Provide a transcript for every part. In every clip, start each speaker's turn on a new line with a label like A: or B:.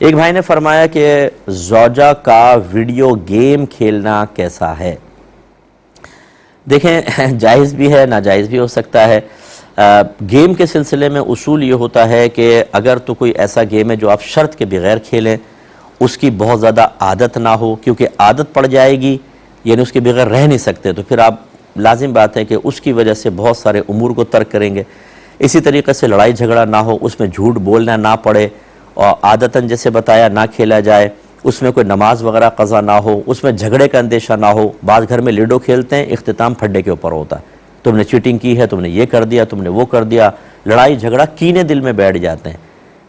A: ایک بھائی نے فرمایا کہ زوجہ کا ویڈیو گیم کھیلنا کیسا ہے؟ دیکھیں، جائز بھی ہے، ناجائز بھی ہو سکتا ہے۔ گیم کے سلسلے میں اصول یہ ہوتا ہے کہ اگر تو کوئی ایسا گیم ہے جو آپ شرط کے بغیر کھیلیں، اس کی بہت زیادہ عادت نہ ہو، کیونکہ عادت پڑ جائے گی یعنی اس کے بغیر رہ نہیں سکتے، تو پھر آپ لازم بات ہے کہ اس کی وجہ سے بہت سارے امور کو ترک کریں گے۔ اسی طریقے سے لڑائی جھگڑا نہ ہو، اس میں جھوٹ بولنا نہ پڑے، اور عادتاً جیسے بتایا نہ کھیلا جائے، اس میں کوئی نماز وغیرہ قضا نہ ہو، اس میں جھگڑے کا اندیشہ نہ ہو۔ بعض گھر میں لیڈو کھیلتے ہیں، اختتام پھڈے کے اوپر ہوتا ہے، تم نے چیٹنگ کی ہے، تم نے یہ کر دیا، تم نے وہ کر دیا، لڑائی جھگڑا کینے دل میں بیٹھ جاتے ہیں۔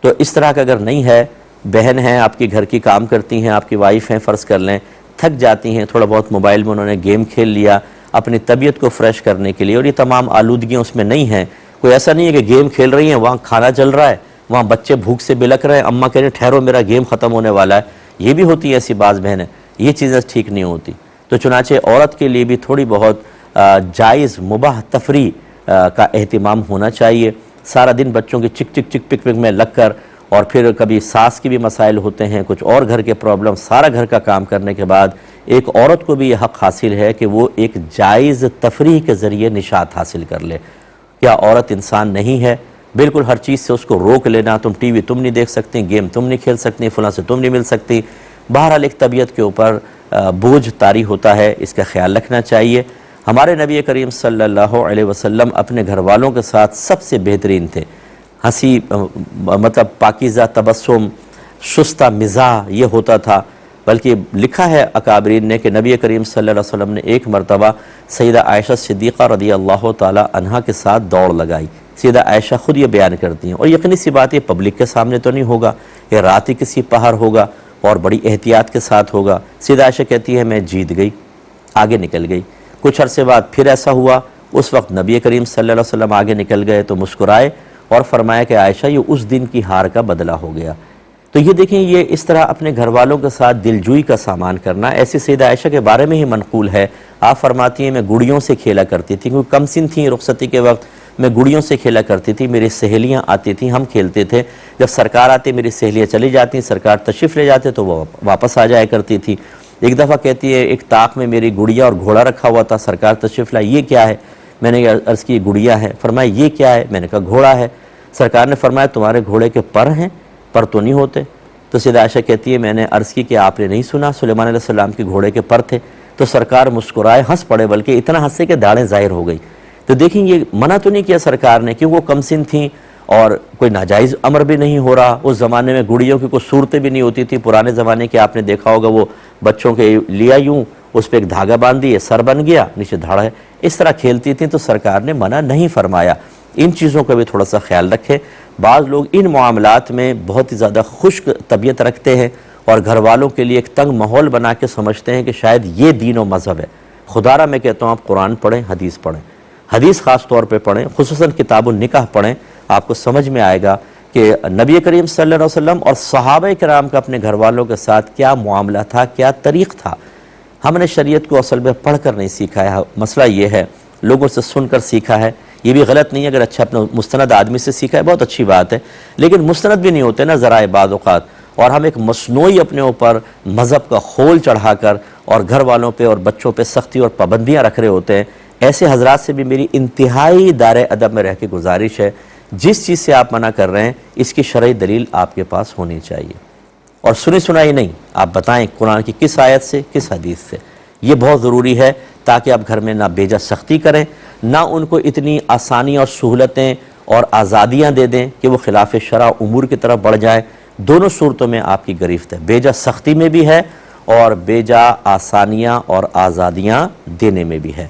A: تو اس طرح کا اگر نہیں ہے، بہن ہیں آپ کی، گھر کی کام کرتی ہیں، آپ کی وائف ہیں فرض کر لیں، تھک جاتی ہیں، تھوڑا بہت موبائل میں انہوں نے گیم کھیل لیا اپنی طبیعت کو فریش کرنے کے لیے، اور یہ تمام آلودگیاں اس میں نہیں ہیں۔ کوئی ایسا نہیں ہے کہ گیم کھیل رہی ہیں، وہاں کھانا چل رہا ہے، وہاں بچے بھوک سے بلک رہے ہیں، اماں کہہ رہے ہیں ٹھہرو میرا گیم ختم ہونے والا ہے۔ یہ بھی ہوتی ہے ایسی بعض بہنیں، یہ چیزیں ٹھیک نہیں ہوتی۔ تو چنانچہ عورت کے لیے بھی تھوڑی بہت جائز مباح تفریح کا اہتمام ہونا چاہیے۔ سارا دن بچوں کی چک چک چک پک پک میں لگ کر، اور پھر کبھی ساس کی بھی مسائل ہوتے ہیں، کچھ اور گھر کے پرابلم، سارا گھر کا کام کرنے کے بعد ایک عورت کو بھی یہ حق حاصل ہے کہ وہ ایک جائز تفریح کے ذریعے نشاط حاصل کر لے۔ کیا عورت انسان نہیں ہے؟ بالکل ہر چیز سے اس کو روک لینا، تم ٹی وی تم نہیں دیکھ سکتی، گیم تم نہیں کھیل سکتی، فلاں سے تم نہیں مل سکتی، بہرحال ایک طبیعت کے اوپر بوجھ طاری ہوتا ہے، اس کا خیال رکھنا چاہیے۔ ہمارے نبی کریم صلی اللہ علیہ وسلم اپنے گھر والوں کے ساتھ سب سے بہترین تھے۔ ہنسی، مطلب پاکیزہ تبسم، شستہ مزاح یہ ہوتا تھا۔ بلکہ لکھا ہے اکابرین نے کہ نبی کریم صلی اللہ علیہ وسلم نے ایک مرتبہ سیدہ عائشہ صدیقہ رضی اللہ تعالی عنہا کے ساتھ دوڑ لگائی۔ سیدہ عائشہ خود یہ بیان کرتی ہیں، اور یقینی سی بات یہ پبلک کے سامنے تو نہیں ہوگا، یہ رات ہی کسی پہاڑ ہوگا اور بڑی احتیاط کے ساتھ ہوگا۔ سیدہ عائشہ کہتی ہے میں جیت گئی، آگے نکل گئی۔ کچھ عرصے بعد پھر ایسا ہوا، اس وقت نبی کریم صلی اللہ علیہ وسلم آگے نکل گئے تو مسکرائے اور فرمایا کہ عائشہ یہ اس دن کی ہار کا بدلہ ہو گیا۔ تو یہ دیکھیں، یہ اس طرح اپنے گھر والوں کے ساتھ دلجوئی کا سامان کرنا، ایسی سیدہ عائشہ کے بارے میں ہی منقول ہے۔ آپ فرماتی ہیں میں گڑیوں سے کھیلا کرتی تھی، کیونکہ کم سن تھیں رخصتی کے وقت، میں گڑیوں سے کھیلا کرتی تھی، میری سہیلیاں آتی تھیں، ہم کھیلتے تھے۔ جب سرکار آتی میری سہیلیاں چلی جاتی، سرکار تشریف لے جاتے تو وہ واپس آ جایا کرتی تھی۔ ایک دفعہ کہتی ہے ایک طاق میں میری گڑیا اور گھوڑا رکھا ہوا تھا، سرکار تشریف لائے، یہ کیا ہے؟ میں نے عرض کی گڑیا ہے۔ فرمایا یہ کیا ہے؟ میں نے کہا گھوڑا ہے۔ سرکار نے فرمایا تمہارے گھوڑے کے پر ہیں؟ پر تو نہیں ہوتے۔ تو سیدہ عائشہ کہتی ہے میں نے عرض کی کہ آپ نے نہیں سنا سلیمان علیہ السلام کے گھوڑے کے پر تھے؟ تو سرکار مسکرائے، ہنس پڑے، بلکہ اتنا ہنسے کہ داڑیں ظاہر ہو گئی۔ تو دیکھیں یہ منع تو نہیں کیا سرکار نے، کیونکہ وہ کم سن تھیں اور کوئی ناجائز امر بھی نہیں ہو رہا۔ اس زمانے میں گڑیوں کی کوئی صورتیں بھی نہیں ہوتی تھی، پرانے زمانے کے آپ نے دیکھا ہوگا، وہ بچوں کے لیا یوں، اس پہ ایک دھاگا باندھ دیے، سر بن گیا، نیچے دھڑ ہے، اس طرح کھیلتی تھیں۔ تو سرکار نے منع نہیں فرمایا۔ ان چیزوں کا بھی تھوڑا سا خیال رکھیں۔ بعض لوگ ان معاملات میں بہت ہی زیادہ خشک طبیعت رکھتے ہیں اور گھر والوں کے لیے ایک تنگ ماحول بنا کے سمجھتے ہیں کہ شاید یہ دین و مذہب ہے۔ خدا را میں کہتا ہوں آپ قرآن پڑھیں، حدیث پڑھیں، حدیث خاص طور پہ پڑھیں، خصوصاً کتاب النکاح پڑھیں، آپ کو سمجھ میں آئے گا کہ نبی کریم صلی اللہ علیہ وسلم اور صحابہ کرام کا اپنے گھر والوں کے ساتھ کیا معاملہ تھا، کیا طریق تھا۔ ہم نے شریعت کو اصل میں پڑھ کر نہیں سیکھا ہے، مسئلہ یہ ہے لوگوں سے سن کر سیکھا ہے۔ یہ بھی غلط نہیں ہے، اگر اچھا اپنے مستند آدمی سے سیکھا ہے بہت اچھی بات ہے، لیکن مستند بھی نہیں ہوتے نا ذرائع بعض اوقات، اور ہم ایک مصنوعی اپنے اوپر مذہب کا خول چڑھا کر اور گھر والوں پہ اور بچوں پہ سختی اور پابندیاں رکھ رہے ہوتے ہیں۔ ایسے حضرات سے بھی میری انتہائی دائرۂ ادب میں رہ کے گزارش ہے، جس چیز سے آپ منع کر رہے ہیں اس کی شرعی دلیل آپ کے پاس ہونی چاہیے، اور سنی سنائی نہیں، آپ بتائیں قرآن کی کس آیت سے، کس حدیث سے۔ یہ بہت ضروری ہے تاکہ آپ گھر میں نہ بیجا سختی کریں، نہ ان کو اتنی آسانی اور سہولتیں اور آزادیاں دے دیں کہ وہ خلاف شرع امور کی طرف بڑھ جائیں۔ دونوں صورتوں میں آپ کی گرفت ہے، بیجا سختی میں بھی ہے اور بیجا آسانیاں اور آزادیاں دینے میں بھی ہے۔